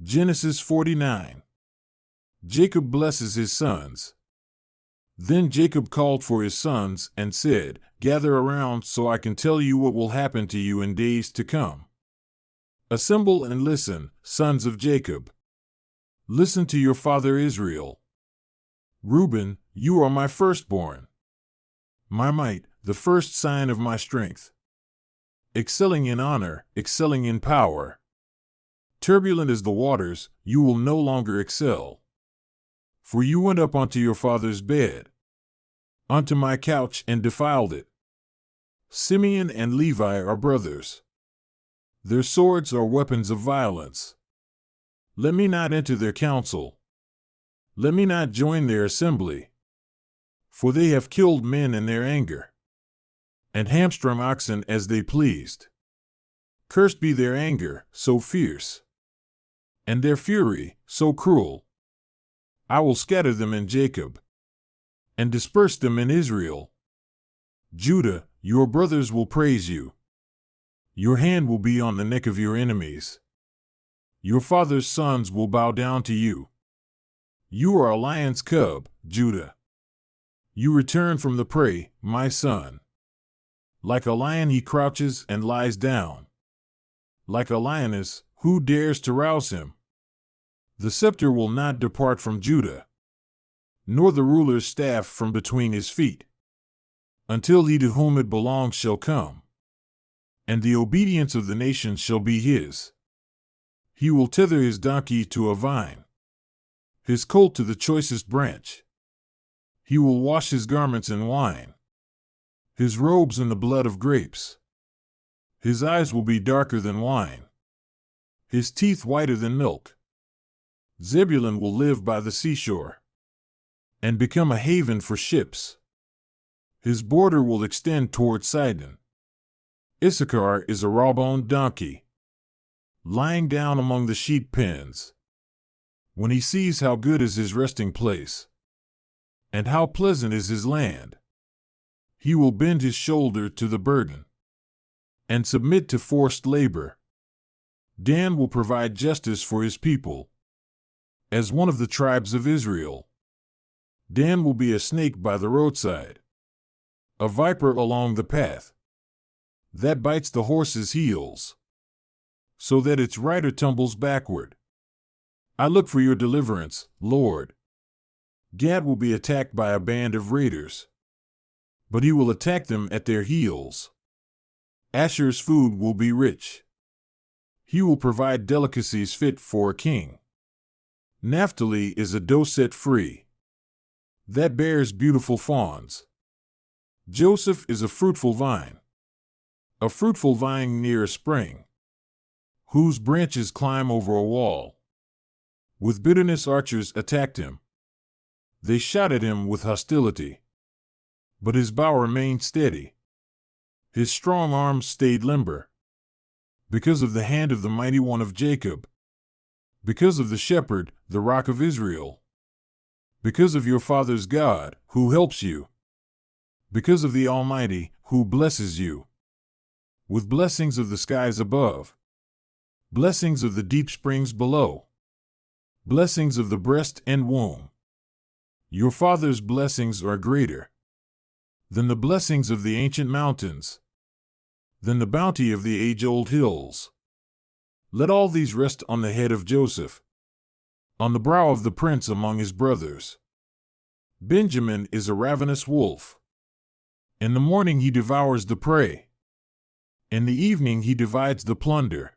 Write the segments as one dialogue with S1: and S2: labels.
S1: Genesis 49. Jacob blesses his sons. Then Jacob called for his sons and said, "Gather around so I can tell you what will happen to you in days to come. Assemble and listen, sons of Jacob. Listen to your father Israel. Reuben, you are my firstborn. My might, the first sign of my strength. Excelling in honor, excelling in power. Turbulent as the waters, you will no longer excel. For you went up onto your father's bed, onto my couch and defiled it. Simeon and Levi are brothers. Their swords are weapons of violence. Let me not enter their council. Let me not join their assembly. For they have killed men in their anger, and hamstrung oxen as they pleased. Cursed be their anger, so fierce, and their fury, so cruel. I will scatter them in Jacob, and disperse them in Israel. Judah, your brothers will praise you. Your hand will be on the neck of your enemies. Your father's sons will bow down to you. You are a lion's cub, Judah. You return from the prey, my son. Like a lion he crouches and lies down. Like a lioness, who dares to rouse him? The scepter will not depart from Judah, nor the ruler's staff from between his feet, until he to whom it belongs shall come, and the obedience of the nations shall be his. He will tether his donkey to a vine, his colt to the choicest branch. He will wash his garments in wine, his robes in the blood of grapes. His eyes will be darker than wine, his teeth whiter than milk. Zebulun will live by the seashore, and become a haven for ships. His border will extend toward Sidon. Issachar is a raw-boned donkey, lying down among the sheep pens. When he sees how good is his resting place, and how pleasant is his land, he will bend his shoulder to the burden, and submit to forced labor. Dan will provide justice for his people. As one of the tribes of Israel, Dan will be a snake by the roadside, a viper along the path, that bites the horse's heels, so that its rider tumbles backward. I look for your deliverance, Lord. Gad will be attacked by a band of raiders, but he will attack them at their heels. Asher's food will be rich. He will provide delicacies fit for a king. Naphtali is a doe set free, that bears beautiful fawns. Joseph is a fruitful vine near a spring, whose branches climb over a wall. With bitterness archers attacked him. They shot at him with hostility, but his bow remained steady. His strong arms stayed limber, because of the hand of the mighty one of Jacob, because of the shepherd, the rock of Israel, because of your father's God, who helps you, because of the Almighty, who blesses you, with blessings of the skies above, blessings of the deep springs below, blessings of the breast and womb. Your father's blessings are greater than the blessings of the ancient mountains, than the bounty of the age-old hills. Let all these rest on the head of Joseph, on the brow of the prince among his brothers. Benjamin is a ravenous wolf. In the morning he devours the prey. In the evening he divides the plunder.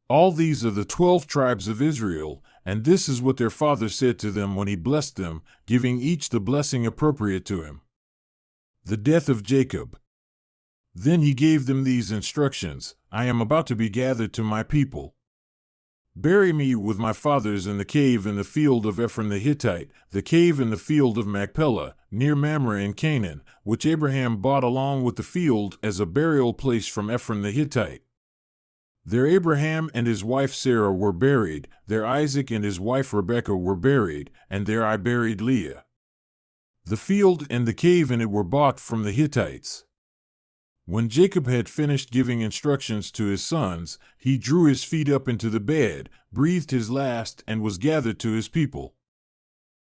S1: All these are the 12 tribes of Israel, and this is what their father said to them when he blessed them, giving each the blessing appropriate to him. The death of Jacob. Then he gave them these instructions: I am about to be gathered to my people. Bury me with my fathers in the cave in the field of Ephron the Hittite, the cave in the field of Machpelah, near Mamre in Canaan, which Abraham bought along with the field as a burial place from Ephron the Hittite. There Abraham and his wife Sarah were buried, there Isaac and his wife Rebekah were buried, and there I buried Leah. The field and the cave in it were bought from the Hittites. When Jacob had finished giving instructions to his sons, he drew his feet up into the bed, breathed his last, and was gathered to his people.